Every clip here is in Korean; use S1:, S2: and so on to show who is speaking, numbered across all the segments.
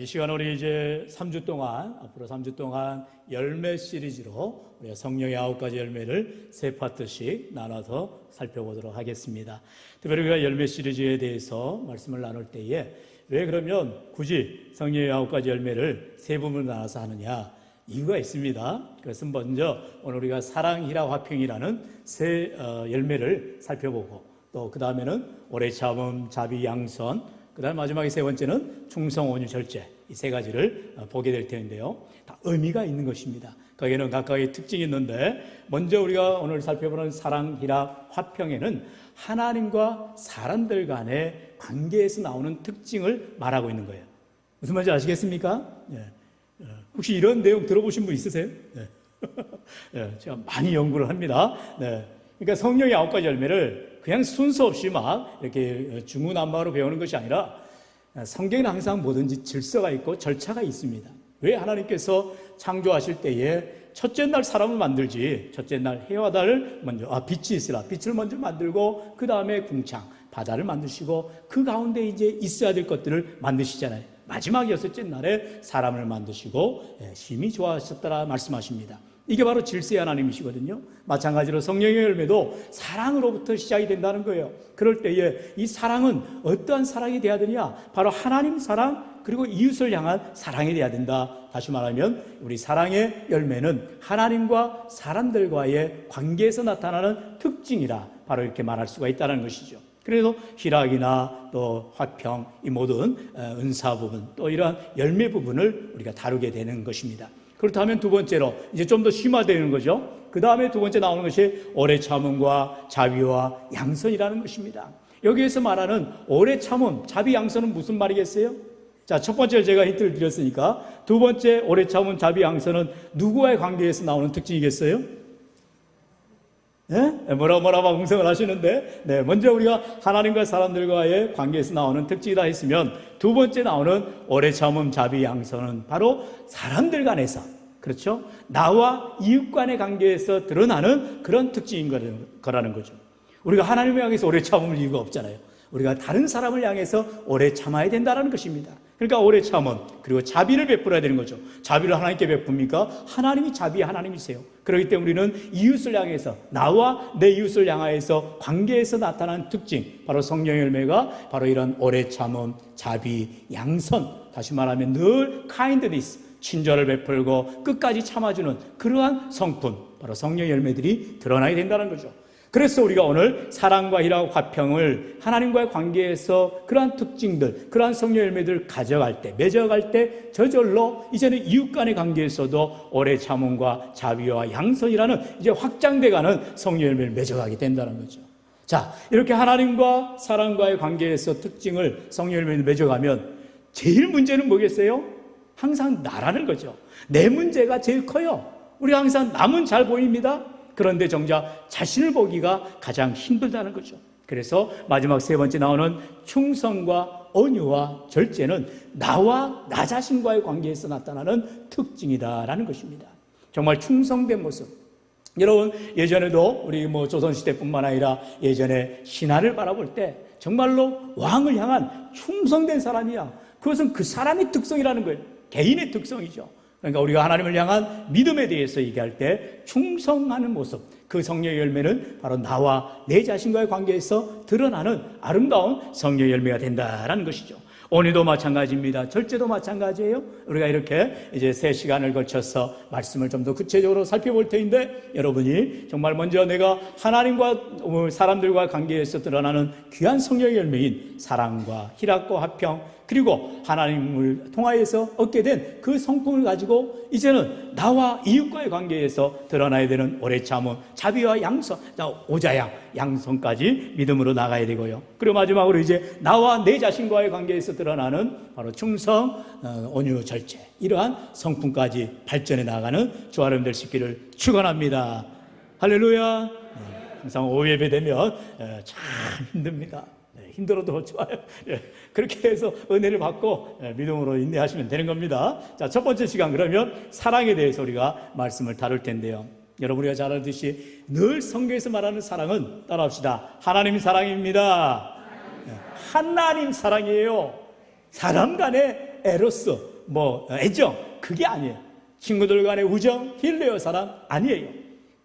S1: 이 시간 우리 이제 3주 동안, 앞으로 3주 동안 열매 시리즈로 우리가 성령의 9가지 열매를 3파트씩 나눠서 살펴보도록 하겠습니다. 특별히 우리가 열매 시리즈에 대해서 말씀을 나눌 때에 왜 그러면 굳이 성령의 9가지 열매를 3부분으로 나눠서 하느냐? 이유가 있습니다. 그래서 먼저 오늘 우리가 사랑, 희락, 화평이라는 세 열매를 살펴보고 또 그 다음에는 오래 참음, 자비, 양선, 그 다음 마지막에 세 번째는 충성, 온유, 절제, 이 세 가지를 보게 될 텐데요. 다 의미가 있는 것입니다. 거기에는 각각의 특징이 있는데 먼저 우리가 오늘 살펴보는 사랑, 희락, 화평에는 하나님과 사람들 간의 관계에서 나오는 특징을 말하고 있는 거예요. 무슨 말인지 아시겠습니까? 네. 혹시 이런 내용 들어보신 분 있으세요? 네. 네, 제가 많이 연구를 합니다. 네. 그러니까 성령의 9가지 열매를 그냥 순서 없이 막 이렇게 중구난방으로 배우는 것이 아니라 성경에는 항상 뭐든지 질서가 있고 절차가 있습니다. 왜 하나님께서 창조하실 때에 첫째 날 사람을 만들지, 첫째 날 해와 달을 먼저, 빛이 있으라, 빛을 먼저 만들고 그 다음에 궁창, 바다를 만드시고 그 가운데 이제 있어야 될 것들을 만드시잖아요. 마지막 6째 날에 사람을 만드시고 심히 좋아하셨더라 말씀하십니다. 이게 바로 질서의 하나님이시거든요. 마찬가지로 성령의 열매도 사랑으로부터 시작이 된다는 거예요. 그럴 때에 이 사랑은 어떠한 사랑이 돼야 되냐? 바로 하나님 사랑 그리고 이웃을 향한 사랑이 돼야 된다. 다시 말하면 우리 사랑의 열매는 하나님과 사람들과의 관계에서 나타나는 특징이라 바로 이렇게 말할 수가 있다는 것이죠. 그래서 희락이나 또 화평, 이 모든 은사 부분 또 이러한 열매 부분을 우리가 다루게 되는 것입니다. 그렇다면 두 번째로 이제 좀 더 심화되는 거죠. 그 다음에 두 번째 나오는 것이 오래 참음과 자비와 양선이라는 것입니다. 여기에서 말하는 오래 참음, 자비, 양선은 무슨 말이겠어요? 자, 첫 번째로 제가 힌트를 드렸으니까 두 번째 오래 참음, 자비, 양선은 누구와의 관계에서 나오는 특징이겠어요? 네? 뭐라 응성을 하시는데, 네, 먼저 우리가 하나님과 사람들과의 관계에서 나오는 특징이다 했으면 두 번째 나오는 오래 참음, 자비, 양선은 바로 사람들 간에서, 그렇죠? 나와 이웃 간의 관계에서 드러나는 그런 특징인 거라는 거죠. 우리가 하나님을 향해서 오래 참을 이유가 없잖아요. 우리가 다른 사람을 향해서 오래 참아야 된다는 것입니다. 그러니까 오래 참음, 그리고 자비를 베풀어야 되는 거죠. 자비를 하나님께 베풉니까? 하나님이 자비의 하나님이세요. 그렇기 때문에 우리는 이웃을 향해서, 나와 내 이웃을 향하여서 관계에서 나타나는 특징, 바로 성령의 열매가 바로 이런 오래 참음, 자비, 양선, 다시 말하면 늘 kindness, 친절을 베풀고 끝까지 참아주는 그러한 성품, 바로 성령의 열매들이 드러나야 된다는 거죠. 그래서 우리가 오늘 사랑과 희락, 화평을 하나님과의 관계에서 그러한 특징들, 그러한 성령 열매들을 가져갈 때, 맺어갈 때 저절로 이제는 이웃 간의 관계에서도 오래 참음과 자비와 양선이라는 이제 확장돼가는 성령 열매를 맺어가게 된다는 거죠. 자, 이렇게 하나님과 사람과의 관계에서 특징을 성령 열매를 맺어가면 제일 문제는 뭐겠어요? 항상 나라는 거죠. 내 문제가 제일 커요. 우리가 항상 남은 잘 보입니다. 그런데 정작 자신을 보기가 가장 힘들다는 거죠. 그래서 마지막 세 번째 나오는 충성과 온유와 절제는 나와 나 자신과의 관계에서 나타나는 특징이다라는 것입니다. 정말 충성된 모습. 여러분, 예전에도 우리 조선시대뿐만 아니라 예전에 신하를 바라볼 때 정말로 왕을 향한 충성된 사람이야. 그것은 그 사람의 특성이라는 거예요. 개인의 특성이죠. 그러니까 우리가 하나님을 향한 믿음에 대해서 얘기할 때 충성하는 모습, 그 성령의 열매는 바로 나와 내 자신과의 관계에서 드러나는 아름다운 성령의 열매가 된다라는 것이죠. 온유도 마찬가지입니다. 절제도 마찬가지예요. 우리가 이렇게 이제 3시간을 걸쳐서 말씀을 좀 더 구체적으로 살펴볼 텐데, 여러분이 정말 먼저 내가 하나님과 사람들과 관계에서 드러나는 귀한 성령의 열매인 사랑과 희락과 화평, 그리고 하나님을 통하여서 얻게 된 그 성품을 가지고 이제는 나와 이웃과의 관계에서 드러나야 되는 오래 참음, 자비와 양선, 오자양, 양선까지 믿음으로 나가야 되고요. 그리고 마지막으로 이제 나와 내 자신과의 관계에서 드러나는 바로 충성, 온유, 절제, 이러한 성품까지 발전해 나가는 저와 여러분 될 수 있기를 축원합니다. 할렐루야. 항상 오예배 되면 참 힘듭니다. 힘들어도 좋아요. 그렇게 해서 은혜를 받고 믿음으로 인내하시면 되는 겁니다. 자, 첫 번째 시간 그러면 사랑에 대해서 우리가 말씀을 다룰 텐데요. 여러분, 우리가 잘 알듯이 늘 성경에서 말하는 사랑은 따라합시다. 하나님 사랑입니다. 하나님 사랑이에요. 사람 간의 에로스, 애정, 그게 아니에요. 친구들 간의 우정, 필레어 사랑 아니에요.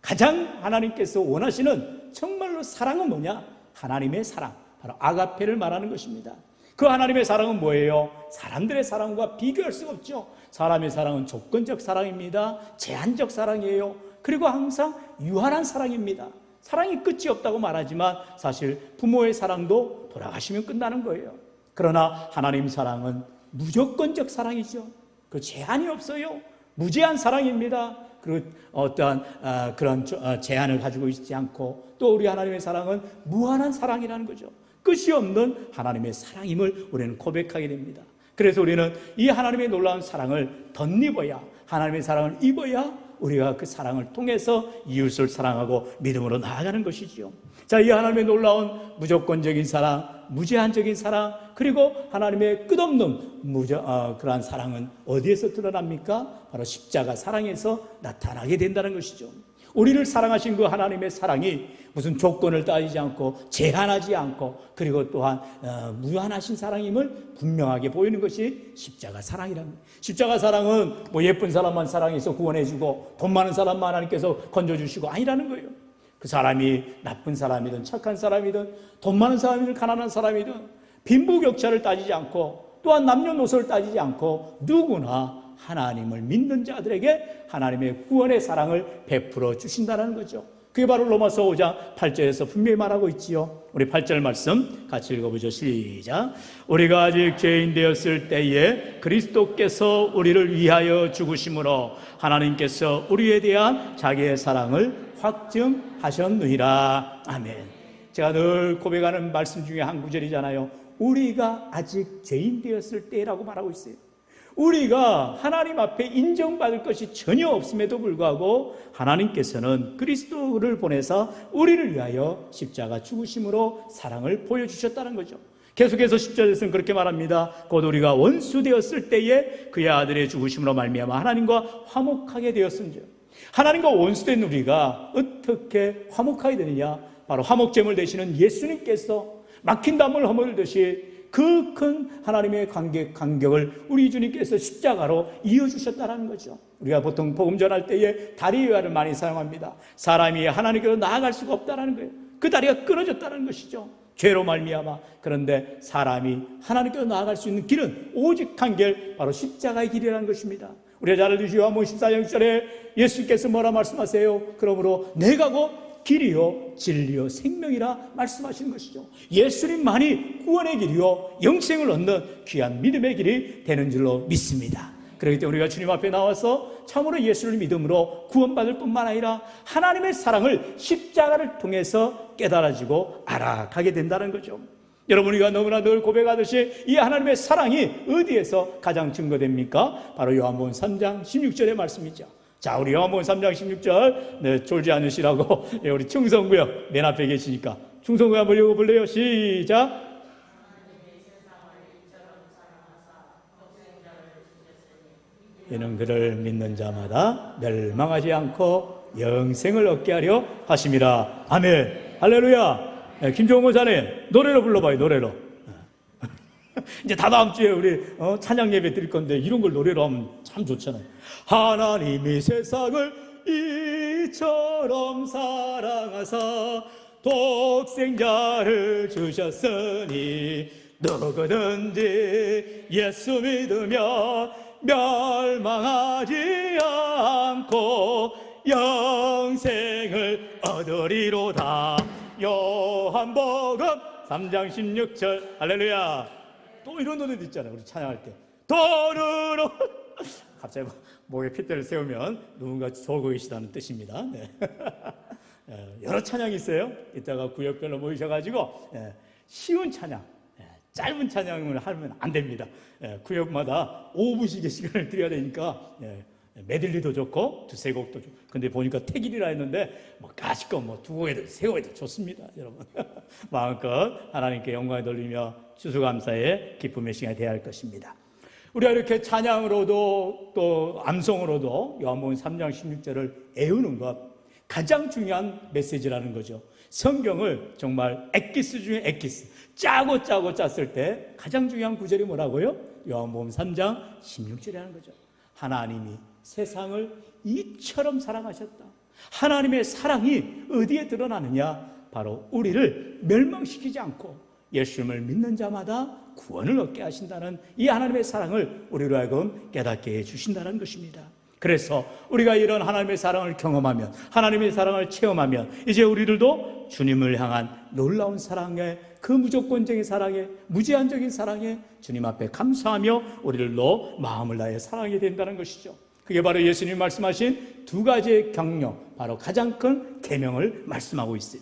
S1: 가장 하나님께서 원하시는 정말로 사랑은 뭐냐? 하나님의 사랑, 바로 아가페를 말하는 것입니다. 그 하나님의 사랑은 뭐예요? 사람들의 사랑과 비교할 수가 없죠. 사람의 사랑은 조건적 사랑입니다. 제한적 사랑이에요. 그리고 항상 유한한 사랑입니다. 사랑이 끝이 없다고 말하지만 사실 부모의 사랑도 돌아가시면 끝나는 거예요. 그러나 하나님 사랑은 무조건적 사랑이죠. 그 제한이 없어요. 무제한 사랑입니다. 그리고 어떠한 그런 제한을 가지고 있지 않고, 또 우리 하나님의 사랑은 무한한 사랑이라는 거죠. 끝이 없는 하나님의 사랑임을 우리는 고백하게 됩니다. 그래서 우리는 이 하나님의 놀라운 사랑을 덧입어야, 하나님의 사랑을 입어야 우리가 그 사랑을 통해서 이웃을 사랑하고 믿음으로 나아가는 것이지요. 자, 이 하나님의 놀라운 무조건적인 사랑, 무제한적인 사랑, 그리고 하나님의 끝없는 그러한 사랑은 어디에서 드러납니까? 바로 십자가 사랑에서 나타나게 된다는 것이죠. 우리를 사랑하신 그 하나님의 사랑이 무슨 조건을 따지지 않고 제한하지 않고, 그리고 또한 무한하신 사랑임을 분명하게 보이는 것이 십자가 사랑이랍니다. 십자가 사랑은 예쁜 사람만 사랑해서 구원해주고 돈 많은 사람만 하나님께서 건져주시고 아니라는 거예요. 그 사람이 나쁜 사람이든 착한 사람이든 돈 많은 사람이든 가난한 사람이든 빈부격차를 따지지 않고, 또한 남녀노소를 따지지 않고 누구나 하나님을 믿는 자들에게 하나님의 구원의 사랑을 베풀어 주신다는 거죠. 그게 바로 로마서 5장 8절에서 분명히 말하고 있지요. 우리 8절 말씀 같이 읽어보죠. 시작. 우리가 아직 죄인 되었을 때에 그리스도께서 우리를 위하여 죽으심으로 하나님께서 우리에 대한 자기의 사랑을 확증하셨느니라. 아멘. 제가 늘 고백하는 말씀 중에 한 구절이잖아요. 우리가 아직 죄인 되었을 때라고 말하고 있어요. 우리가 하나님 앞에 인정받을 것이 전혀 없음에도 불구하고 하나님께서는 그리스도를 보내서 우리를 위하여 십자가 죽으심으로 사랑을 보여주셨다는 거죠. 계속해서 10절에서는 그렇게 말합니다. 곧 우리가 원수 되었을 때에 그의 아들의 죽으심으로 말미암아 하나님과 화목하게 되었은즉. 하나님과 원수된 우리가 어떻게 화목하게 되느냐? 바로 화목제물 되시는 예수님께서 막힌 담을 허물듯이 그 큰 하나님의 간격을 우리 주님께서 십자가로 이어주셨다는 거죠. 우리가 보통 복음 전할 때에 다리 외화를 많이 사용합니다. 사람이 하나님께로 나아갈 수가 없다는 거예요. 그 다리가 끊어졌다는 것이죠. 죄로 말미암아. 그런데 사람이 하나님께로 나아갈 수 있는 길은 오직 한 길, 바로 십자가의 길이라는 것입니다. 우리가 잘 알듯이 요한복음 14장 6절에 예수께서 뭐라 말씀하세요? 그러므로 내가 곧 길이요 진리요 생명이라 말씀하시는 것이죠. 예수님만이 구원의 길이요 영생을 얻는 귀한 믿음의 길이 되는 줄로 믿습니다. 그렇기 때문에 우리가 주님 앞에 나와서 참으로 예수를 믿음으로 구원받을 뿐만 아니라 하나님의 사랑을 십자가를 통해서 깨달아지고 알아가게 된다는 거죠. 여러분, 우리가 너무나 늘 고백하듯이 이 하나님의 사랑이 어디에서 가장 증거됩니까? 바로 요한복음 3장 16절의 말씀이죠. 자, 우리 요한복음 3장 16절 졸지 않으시라고 우리 충성구역 맨 앞에 계시니까 충성구역 한번 읽어볼래요? 시작. 이는 그를 믿는 자마다 멸망하지 않고 영생을 얻게 하려 하심이라. 아멘. 할렐루야. 김종호 목사님 노래로 불러봐요. 노래로. 이제 다다음 주에 우리 찬양 예배 드릴 건데 이런 걸 노래로 하면 참 좋잖아요. 하나님이 세상을 이처럼 사랑하사 독생자를 주셨으니 누구든지 예수 믿으며 멸망하지 않고 영생을 얻으리로다. 요한복음 3장 16절. 할렐루야. 또 이런 노래도 있잖아요. 우리 찬양할 때 도르르 갑자기 목에 핏대를 세우면 누군가 졸고 계시다는 뜻입니다. 네. 여러 찬양이 있어요. 이따가 구역별로 모이셔가지고 쉬운 찬양, 짧은 찬양을 하면 안 됩니다. 구역마다 5분씩의 시간을 드려야 되니까 메들리도 좋고 두세 곡도 좋고. 근데 보니까 택일이라 했는데 가시껏 두 곡에도 세 곡에도 좋습니다. 여러분 마음껏 하나님께 영광을 돌리며 추수감사의 기쁨의 시간이 되어야 할 것입니다. 우리가 이렇게 찬양으로도 또 암송으로도 요한복음 3장 16절을 애우는 것, 가장 중요한 메시지라는 거죠. 성경을 정말 엑기스 중에 엑기스, 짜고 짰을 때 가장 중요한 구절이 뭐라고요? 요한복음 3장 16절에 하는 거죠. 하나님이 세상을 이처럼 사랑하셨다. 하나님의 사랑이 어디에 드러나느냐? 바로 우리를 멸망시키지 않고 예수님을 믿는 자마다 구원을 얻게 하신다는 이 하나님의 사랑을 우리로 하여금 깨닫게 해주신다는 것입니다. 그래서 우리가 이런 하나님의 사랑을 경험하면, 하나님의 사랑을 체험하면 이제 우리들도 주님을 향한 놀라운 사랑에, 그 무조건적인 사랑에, 무제한적인 사랑에 주님 앞에 감사하며 우리들도 마음을 다해 사랑하게 된다는 것이죠. 그게 바로 예수님이 말씀하신 두 가지의 경영, 바로 가장 큰 계명을 말씀하고 있어요.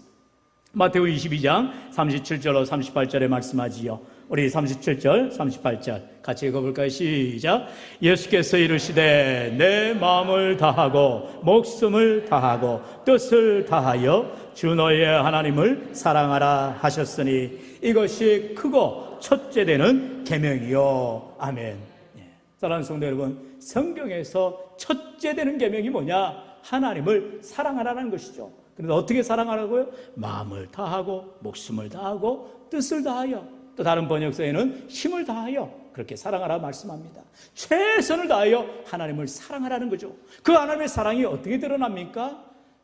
S1: 마태오 22장 37절로 38절에 말씀하지요. 우리 37절, 38절 같이 읽어볼까요? 시작. 예수께서 이르시되 내 마음을 다하고 목숨을 다하고 뜻을 다하여 주 너의 하나님을 사랑하라 하셨으니 이것이 크고 첫째 되는 계명이요. 아멘. 사랑하는 성도 여러분, 성경에서 첫째 되는 계명이 뭐냐? 하나님을 사랑하라는 것이죠. 그런데 어떻게 사랑하라고요? 마음을 다하고 목숨을 다하고 뜻을 다하여, 또 다른 번역서에는 힘을 다하여 그렇게 사랑하라 말씀합니다. 최선을 다하여 하나님을 사랑하라는 거죠. 그 하나님의 사랑이 어떻게 드러납니까?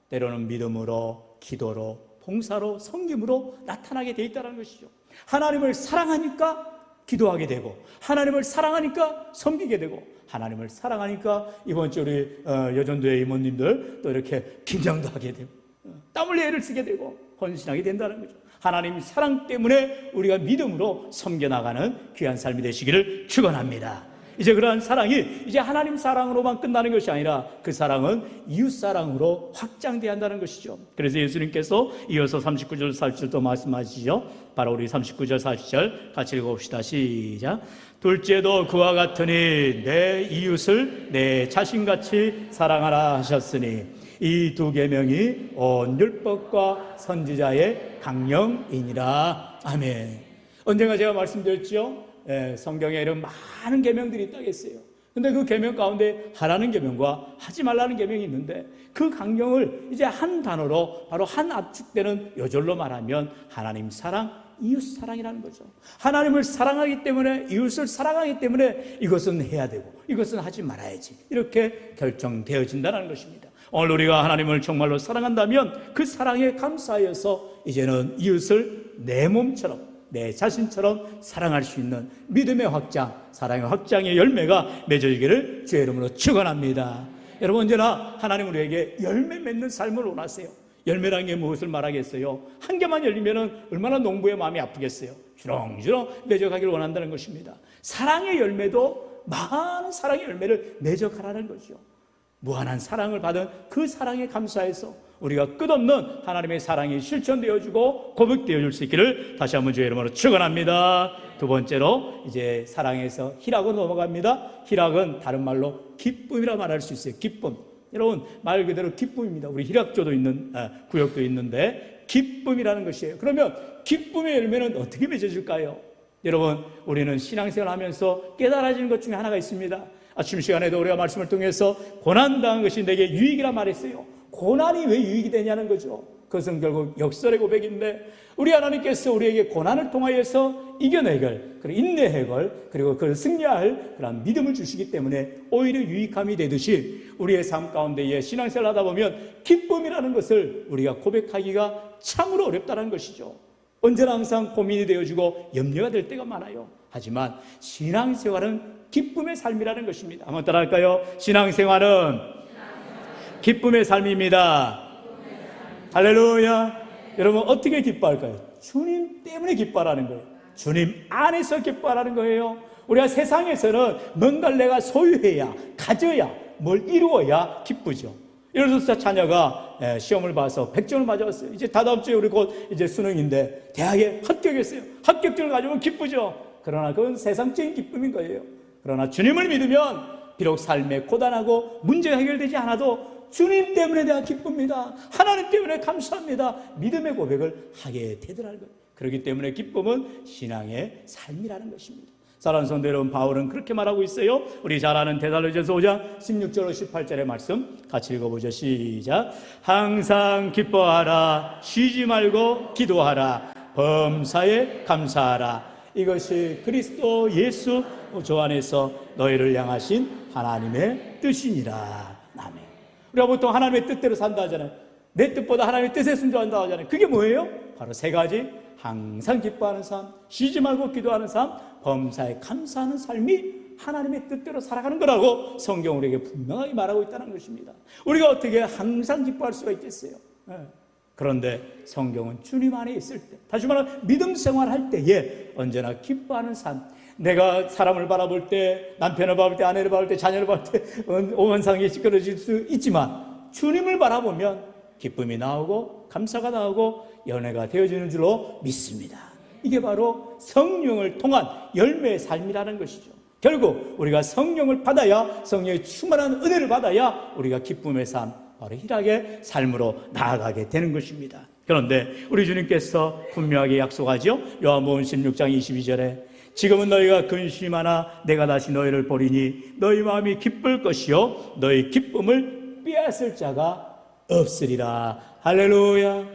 S1: 때로는 믿음으로, 기도로, 봉사로, 섬김으로 나타나게 돼 있다는 것이죠. 하나님을 사랑하니까 기도하게 되고, 하나님을 사랑하니까 섬기게 되고, 하나님을 사랑하니까 이번 주 우리 여전도의 이모님들 또 이렇게 긴장도 하게 되고, 땀 흘려 애를 쓰게 되고 헌신하게 된다는 거죠. 하나님 사랑 때문에 우리가 믿음으로 섬겨나가는 귀한 삶이 되시기를 축원합니다. 이제 그러한 사랑이 이제 하나님 사랑으로만 끝나는 것이 아니라 그 사랑은 이웃 사랑으로 확장돼야 한다는 것이죠. 그래서 예수님께서 이어서 39절 40절도 말씀하시죠. 바로 우리 39절 40절 같이 읽어봅시다. 시작. 둘째도 그와 같으니 내 이웃을 내 자신같이 사랑하라 하셨으니 이 두 계명이 온 율법과 선지자의 강령이니라. 아멘. 언젠가 제가 말씀드렸죠. 성경에 이런 많은 계명들이 있다고 했어요. 근데 그 계명 가운데 하라는 계명과 하지 말라는 계명이 있는데 그 강령을 이제 한 단어로, 바로 한 압축되는 요절로 말하면 하나님 사랑, 이웃 사랑이라는 거죠. 하나님을 사랑하기 때문에, 이웃을 사랑하기 때문에 이것은 해야 되고 이것은 하지 말아야지, 이렇게 결정되어진다는 것입니다. 오늘 우리가 하나님을 정말로 사랑한다면 그 사랑에 감사하여서 이제는 이웃을 내 몸처럼, 내 자신처럼 사랑할 수 있는 믿음의 확장, 사랑의 확장의 열매가 맺어지기를 주의 이름으로 축원합니다. 여러분, 언제나 하나님 우리에게 열매 맺는 삶을 원하세요. 열매라는 게 무엇을 말하겠어요? 한 개만 열리면 얼마나 농부의 마음이 아프겠어요. 주렁주렁 맺어가기를 원한다는 것입니다. 사랑의 열매도 많은 사랑의 열매를 맺어가라는 거죠. 무한한 사랑을 받은 그 사랑에 감사해서 우리가 끝없는 하나님의 사랑이 실천되어지고 고백되어질 수 있기를 다시 한번 주의 이름으로 축원합니다. 두 번째로 이제 사랑에서 희락으로 넘어갑니다. 희락은 다른 말로 기쁨이라 말할 수 있어요. 기쁨. 여러분, 말 그대로 기쁨입니다. 우리 희락조도 있는 구역도 있는데 기쁨이라는 것이에요. 그러면 기쁨의 열매는 어떻게 맺어질까요? 여러분, 우리는 신앙생활 하면서 깨달아지는 것 중에 하나가 있습니다. 아침 시간에도 우리가 말씀을 통해서 고난당한 것이 내게 유익이라 말했어요. 고난이 왜 유익이 되냐는 거죠. 그것은 결국 역설의 고백인데, 우리 하나님께서 우리에게 고난을 통하여서 이겨내걸, 그리고 인내해걸, 그리고 그걸 승리할 그런 믿음을 주시기 때문에 오히려 유익함이 되듯이 우리의 삶 가운데에 신앙생활을 하다 보면 기쁨이라는 것을 우리가 고백하기가 참으로 어렵다는 것이죠. 언제나 항상 고민이 되어지고 염려가 될 때가 많아요. 하지만 신앙생활은 기쁨의 삶이라는 것입니다. 한번 따라할까요? 신앙생활은 기쁨의 삶입니다. 할렐루야. 여러분, 어떻게 기뻐할까요? 주님 때문에 기뻐하라는 거예요. 주님 안에서 기뻐하라는 거예요. 우리가 세상에서는 뭔가를 내가 소유해야, 가져야, 뭘 이루어야 기쁘죠. 예를 들어서 자녀가 시험을 봐서 100점을 맞았어요. 이제 다다음 주에 우리 곧 이제 수능인데 대학에 합격했어요. 합격점을 가지면 기쁘죠. 그러나 그건 세상적인 기쁨인 거예요. 그러나 주님을 믿으면 비록 삶에 고단하고 문제가 해결되지 않아도 주님 때문에 내가 기쁩니다. 하나님 때문에 감사합니다. 믿음의 고백을 하게 되더라는 거예요. 그렇기 때문에 기쁨은 신앙의 삶이라는 것입니다. 사랑하는 성도 여러분, 바울은 그렇게 말하고 있어요. 우리 잘 아는 데살로니가서 5장 16절로 18절의 말씀 같이 읽어보죠. 시작. 항상 기뻐하라. 쉬지 말고 기도하라. 범사에 감사하라. 이것이 그리스도 예수 주 안에서 너희를 향하신 하나님의 뜻이니라. 아멘. 우리가 보통 하나님의 뜻대로 산다 하잖아요. 내 뜻보다 하나님의 뜻에 순종한다 하잖아요. 그게 뭐예요? 바로 세 가지. 항상 기뻐하는 삶, 쉬지 말고 기도하는 삶, 범사에 감사하는 삶이 하나님의 뜻대로 살아가는 거라고 성경 우리에게 분명하게 말하고 있다는 것입니다. 우리가 어떻게 항상 기뻐할 수가 있겠어요? 그런데 성경은 주님 안에 있을 때, 다시 말하면 믿음 생활할 때에 언제나 기뻐하는 삶, 내가 사람을 바라볼 때, 남편을 바라볼 때, 아내를 바라볼 때, 자녀를 바라볼 때 온 상이 시끄러질 수 있지만 주님을 바라보면 기쁨이 나오고 감사가 나오고 연애가 되어지는 줄로 믿습니다. 이게 바로 성령을 통한 열매의 삶이라는 것이죠. 결국 우리가 성령을 받아야, 성령의 충만한 은혜를 받아야 우리가 기쁨의 삶, 바로 희락의 삶으로 나아가게 되는 것입니다. 그런데 우리 주님께서 분명하게 약속하죠. 요한복음 16장 22절에 지금은 너희가 근심하나 내가 다시 너희를 보리니 너희 마음이 기쁠 것이요 너희 기쁨을 빼앗을 자가 없으리라. 할렐루야.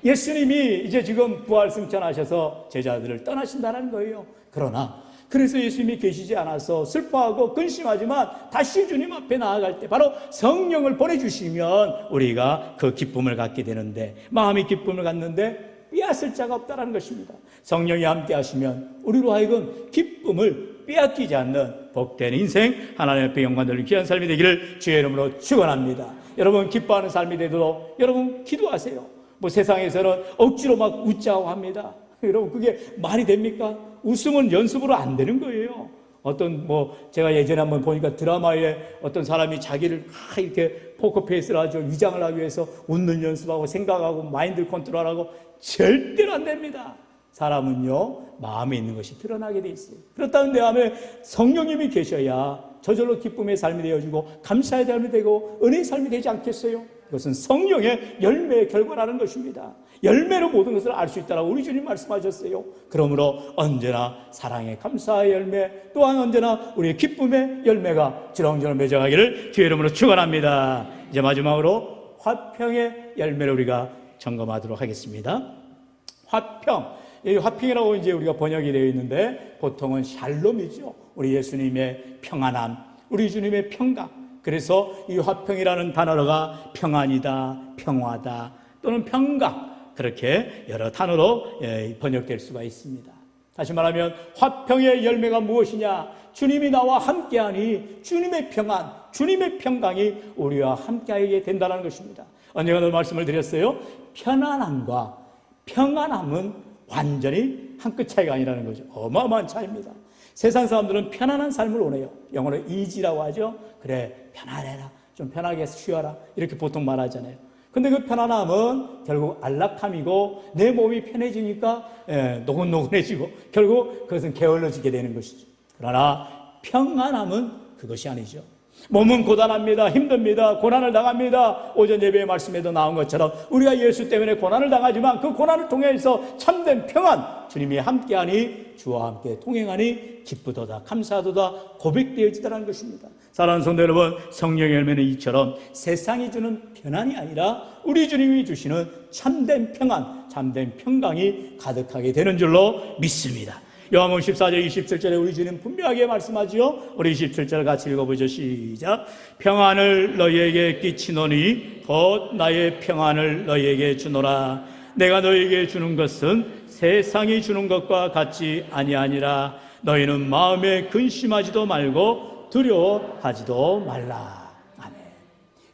S1: 예수님이 이제 지금 부활 승천하셔서 제자들을 떠나신다는 거예요. 그러나 그래서 예수님이 계시지 않아서 슬퍼하고 근심하지만 다시 주님 앞에 나아갈 때 바로 성령을 보내주시면 우리가 그 기쁨을 갖게 되는데, 마음이 기쁨을 갖는데 빼앗을 자가 없다는 것입니다. 성령이 함께 하시면 우리로 하여금 기쁨을 빼앗기지 않는 복된 인생, 하나님 앞에 영광 돌리는 귀한 삶이 되기를 주의 이름으로 축원합니다. 여러분 기뻐하는 삶이 되도록 여러분 기도하세요. 뭐 세상에서는 억지로 막 웃자고 합니다. 여러분 그게 말이 됩니까? 웃음은 연습으로 안 되는 거예요. 어떤 제가 예전에 한번 보니까 드라마에 어떤 사람이 자기를 이렇게 포커페이스를 하죠. 위장을 하기 위해서 웃는 연습하고 생각하고 마인드 컨트롤하고 절대로 안 됩니다. 사람은요 마음에 있는 것이 드러나게 돼 있어요. 그렇다는 내 안에 성령님이 계셔야 저절로 기쁨의 삶이 되어지고 감사의 삶이 되고 은혜의 삶이 되지 않겠어요? 이것은 성령의 열매의 결과라는 것입니다. 열매로 모든 것을 알 수 있다라고 우리 주님 말씀하셨어요. 그러므로 언제나 사랑의 감사의 열매, 또한 언제나 우리의 기쁨의 열매가 지렁지렁 맺어가기를 주의 이름으로 축원합니다. 이제 마지막으로 화평의 열매를 우리가 점검하도록 하겠습니다. 화평, 이 화평이라고 이제 우리가 번역이 되어 있는데 보통은 샬롬이죠. 우리 예수님의 평안함, 우리 주님의 평강. 그래서 이 화평이라는 단어가 평안이다, 평화다, 또는 평강, 그렇게 여러 단어로 번역될 수가 있습니다. 다시 말하면 화평의 열매가 무엇이냐? 주님이 나와 함께하니 주님의 평안, 주님의 평강이 우리와 함께하게 된다는 것입니다. 언젠가 말씀을 드렸어요. 편안함과 평안함은 완전히 한 끗 차이가 아니라는 거죠. 어마어마한 차이입니다. 세상 사람들은 편안한 삶을 원해요. 영어로 easy라고 하죠. 그래, 편안해라, 좀 편하게 쉬어라, 이렇게 보통 말하잖아요. 근데 그 편안함은 결국 안락함이고 내 몸이 편해지니까 노곤노곤해지고 결국 그것은 게을러지게 되는 것이죠. 그러나 평안함은 그것이 아니죠. 몸은 고단합니다. 힘듭니다. 고난을 당합니다. 오전 예배의 말씀에도 나온 것처럼 우리가 예수 때문에 고난을 당하지만 그 고난을 통해서 참된 평안, 주님이 함께하니 주와 함께 통행하니 기쁘도다, 감사도다 고백되어지다는 것입니다. 사랑하는 성도 여러분, 성령의 열매는 이처럼 세상이 주는 편안이 아니라 우리 주님이 주시는 참된 평안, 참된 평강이 가득하게 되는 줄로 믿습니다. 요한복음 14절 27절에 우리 주님 분명하게 말씀하지요. 우리 27절 같이 읽어보죠. 시작. 평안을 너희에게 끼치노니 곧 나의 평안을 너희에게 주노라. 내가 너희에게 주는 것은 세상이 주는 것과 같지 아니하니라. 너희는 마음에 근심하지도 말고 두려워하지도 말라. 아멘.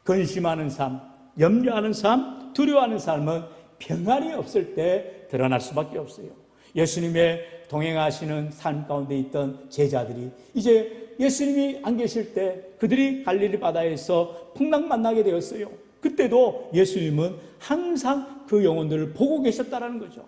S1: 근심하는 삶, 염려하는 삶, 두려워하는 삶은 평안이 없을 때 드러날 수밖에 없어요. 예수님의 동행하시는 삶 가운데 있던 제자들이 이제 예수님이 안 계실 때 그들이 갈릴리 바다에서 풍랑 만나게 되었어요. 그때도 예수님은 항상 그 영혼들을 보고 계셨다는 거죠.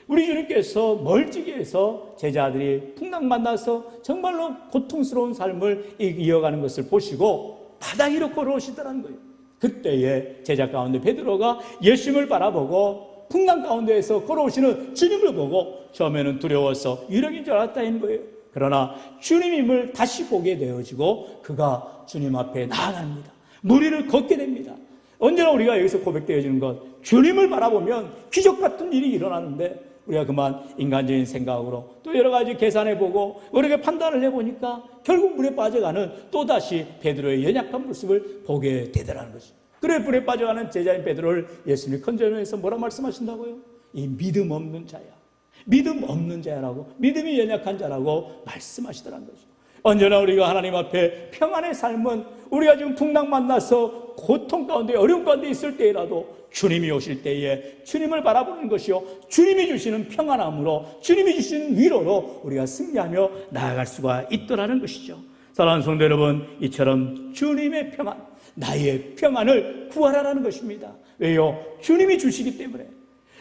S1: 우리 주님께서 멀찍이에서 제자들이 풍랑 만나서 정말로 고통스러운 삶을 이어가는 것을 보시고 바다 위로 걸어오시더라는 거예요. 그때에 제자 가운데 베드로가 예수님을 바라보고 풍랑 가운데에서 걸어오시는 주님을 보고 처음에는 두려워서 유령인 줄 알았다는 거예요. 그러나 주님임을 다시 보게 되어지고 그가 주님 앞에 나아갑니다. 무리를 걷게 됩니다. 언제나 우리가 여기서 고백되어지는 것, 주님을 바라보면 기적 같은 일이 일어나는데 우리가 그만 인간적인 생각으로 또 여러 가지 계산해보고 우리가 판단을 해보니까 결국 물에 빠져가는 또다시 베드로의 연약한 모습을 보게 되더라는 것입니다. 그래 물에 빠져가는 제자인 베드로를 예수님이 컨저면에서 뭐라 말씀하신다고요? 이 믿음 없는 자야, 믿음 없는 자라고, 믿음이 연약한 자라고 말씀하시더라는 거죠. 언제나 우리가 하나님 앞에 평안의 삶은 우리가 지금 풍랑 만나서 고통 가운데 어려움 가운데 있을 때라도 주님이 오실 때에 주님을 바라보는 것이요, 주님이 주시는 평안함으로, 주님이 주시는 위로로 우리가 승리하며 나아갈 수가 있더라는 것이죠. 사랑하는 성도 여러분, 이처럼 주님의 평안, 나의 평안을 구하라는 것입니다. 왜요? 주님이 주시기 때문에.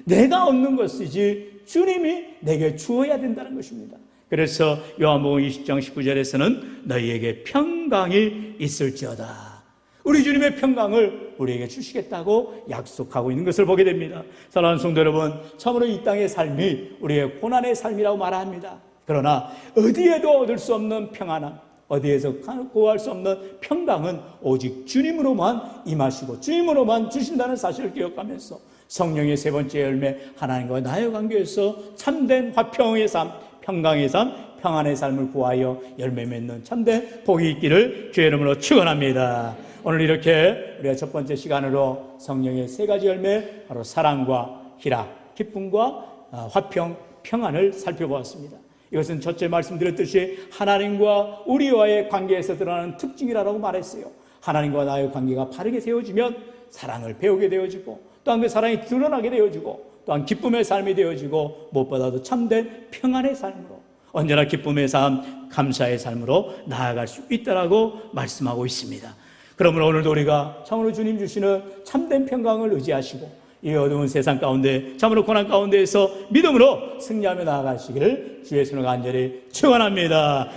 S1: 내가 얻는 것이지 주님이 내게 주어야 된다는 것입니다. 그래서 요한복음 20장 19절에서는 너희에게 평강이 있을지어다. 우리 주님의 평강을 우리에게 주시겠다고 약속하고 있는 것을 보게 됩니다. 사랑하는 성도 여러분, 참으로 이 땅의 삶이 우리의 고난의 삶이라고 말합니다. 그러나 어디에도 얻을 수 없는 평안함, 어디에서 구할 수 없는 평강은 오직 주님으로만 임하시고 주님으로만 주신다는 사실을 기억하면서 성령의 세 번째 열매, 하나님과 나의 관계에서 참된 화평의 삶, 평강의 삶, 평안의 삶을 구하여 열매 맺는 참된 복이 있기를 주의 이름으로 축원합니다. 오늘 이렇게 우리가 첫 번째 시간으로 성령의 세 가지 열매, 바로 사랑과 희락, 기쁨과 화평, 평안을 살펴보았습니다. 이것은 첫째 말씀드렸듯이 하나님과 우리와의 관계에서 드러나는 특징이라고 말했어요. 하나님과 나의 관계가 바르게 세워지면 사랑을 배우게 되어지고, 또한 그 사랑이 드러나게 되어지고, 또한 기쁨의 삶이 되어지고, 무엇보다도 참된 평안의 삶으로, 언제나 기쁨의 삶, 감사의 삶으로 나아갈 수 있다라고 말씀하고 있습니다. 그러므로 오늘도 우리가 참으로 주님 주시는 참된 평강을 의지하시고, 이 어두운 세상 가운데, 참으로 고난 가운데에서 믿음으로 승리하며 나아가시기를 주의 손을 간절히 축원합니다.